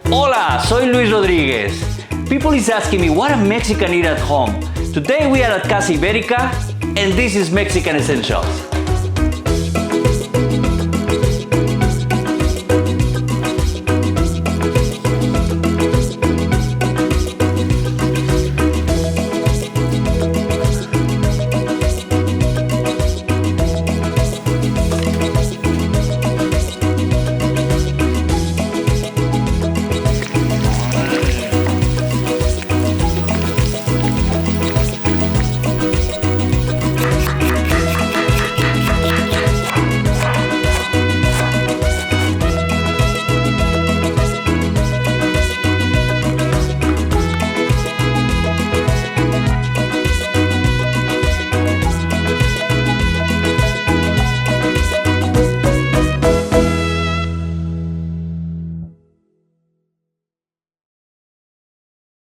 Hola, soy Luis Rodriguez. People is asking me what a Mexican eat at home. Today we are at Casa Ibérica and this is Mexican Essentials.